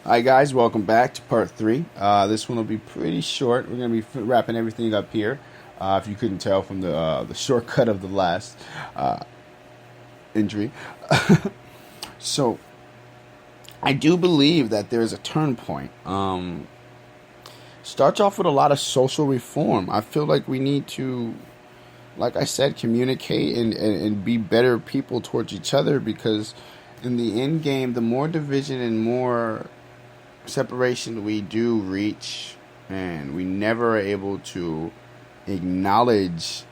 Hi guys, welcome back to part 3. This one will be pretty short. We're going to be wrapping everything up here. If you couldn't tell from the shortcut of the last injury. So, I do believe that there is a turn point. Starts off with a lot of social reform. I feel like we need to, like I said, communicate and be better people towards each other, because in the end game, the more division and more separation we do reach, and we never are able to acknowledge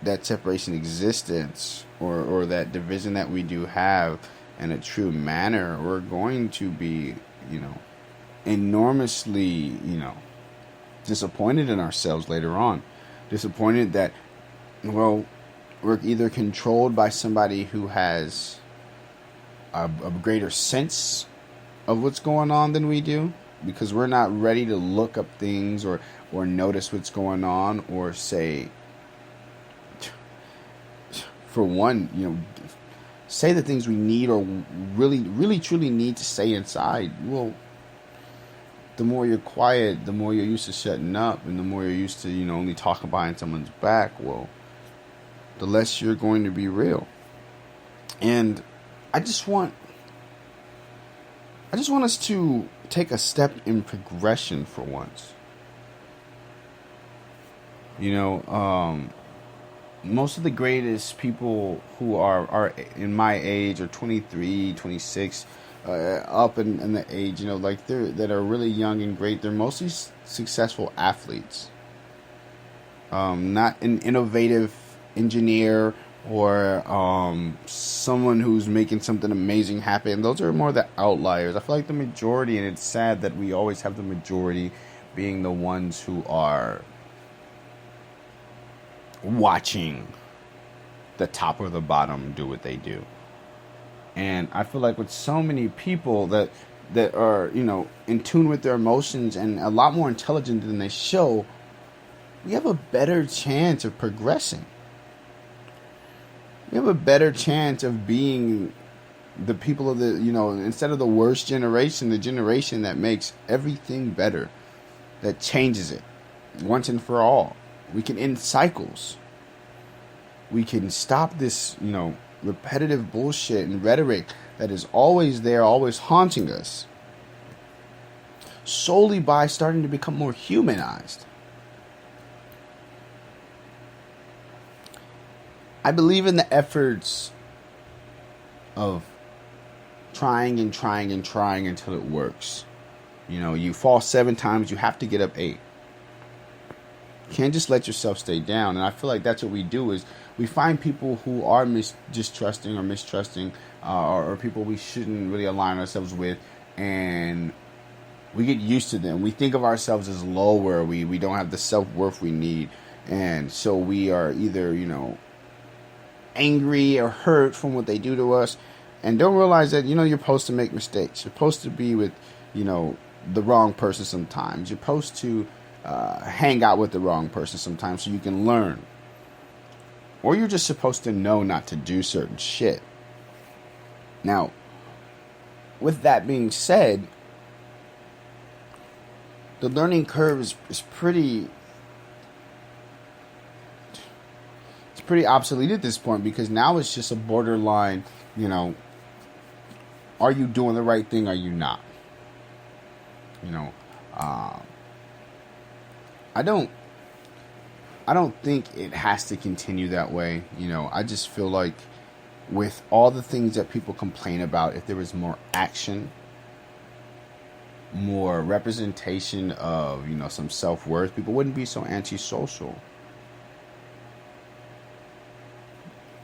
that separation existence or that division that we do have in a true manner, we're going to be, enormously, disappointed in ourselves later on. Disappointed that, well, we're either controlled by somebody who has a greater sense of what's going on than we do, because we're not ready to look up things or notice what's going on, or say, for one, say the things we need or really truly need to say inside. Well, the more you're quiet, the more you're used to shutting up, and the more you're used to only talking behind someone's back, well, the less you're going to be real. And I just want us to take a step in progression for once. Most of the greatest people who are in my age, or 23, 26, up in the age, that are really young and great, they're mostly successful athletes. Not an innovative engineer or someone who's making something amazing happen. Those are more the outliers. I feel like the majority, and it's sad that we always have the majority being the ones who are watching the top or the bottom do what they do. And I feel like with so many people that are, in tune with their emotions and a lot more intelligent than they show, we have a better chance of progressing. We have a better chance of being the people of the, instead of the worst generation, the generation that makes everything better, that changes it once and for all. We can end cycles. We can stop this, repetitive bullshit and rhetoric that is always there, always haunting us, solely by starting to become more humanized. I believe in the efforts of trying until it works. You fall 7 times, you have to get up 8. You can't just let yourself stay down. And I feel like that's what we do, is we find people who are distrusting or mistrusting, or people we shouldn't really align ourselves with, and we get used to them. We think of ourselves as lower. We don't have the self-worth we need. And so we are either, angry or hurt from what they do to us, and don't realize that you're supposed to make mistakes. You're supposed to be with the wrong person sometimes. You're supposed to hang out with the wrong person sometimes so you can learn, or you're just supposed to know not to do certain shit. Now, with that being said, the learning curve is pretty obsolete at this point, because now it's just a borderline, are you doing the right thing? Are you not? I don't think it has to continue that way. I just feel like with all the things that people complain about, if there was more action, more representation of, some self-worth, people wouldn't be so antisocial.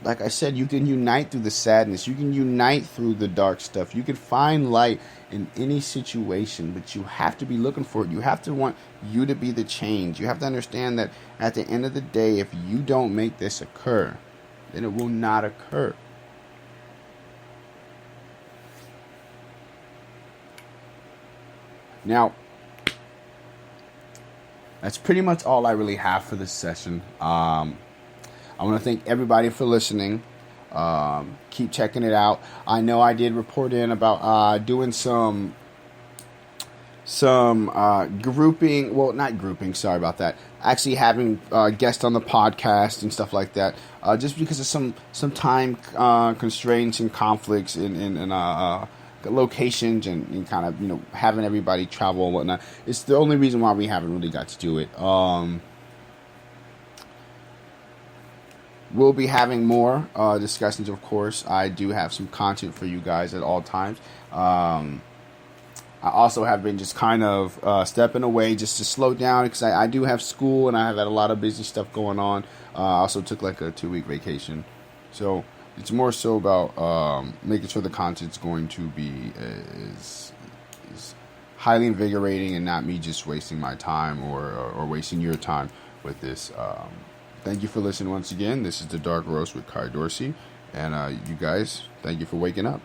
Like I said, you can unite through the sadness. You can unite through the dark stuff. You can find light in any situation, but you have to be looking for it. You have to want you to be the change. You have to understand that at the end of the day, if you don't make this occur, then it will not occur. Now, that's pretty much all I really have for this session. I want to thank everybody for listening. Keep checking it out. I know I did report in about doing some some grouping. Well, not grouping. Sorry about that. Actually, having guests on the podcast and stuff like that. Just because of some time constraints and conflicts in locations and kind of having everybody travel and whatnot. It's the only reason why we haven't really got to do it. We'll be having more discussions, of course. I do have some content for you guys at all times. I also have been just kind of stepping away just to slow down because I do have school and I have had a lot of busy stuff going on. I also took like a 2-week vacation. So it's more so about making sure the content's going to be is highly invigorating and not me just wasting my time or wasting your time with this. Thank you for listening once again. This is The Dark Roast with Kai Dorsey. And you guys, thank you for waking up.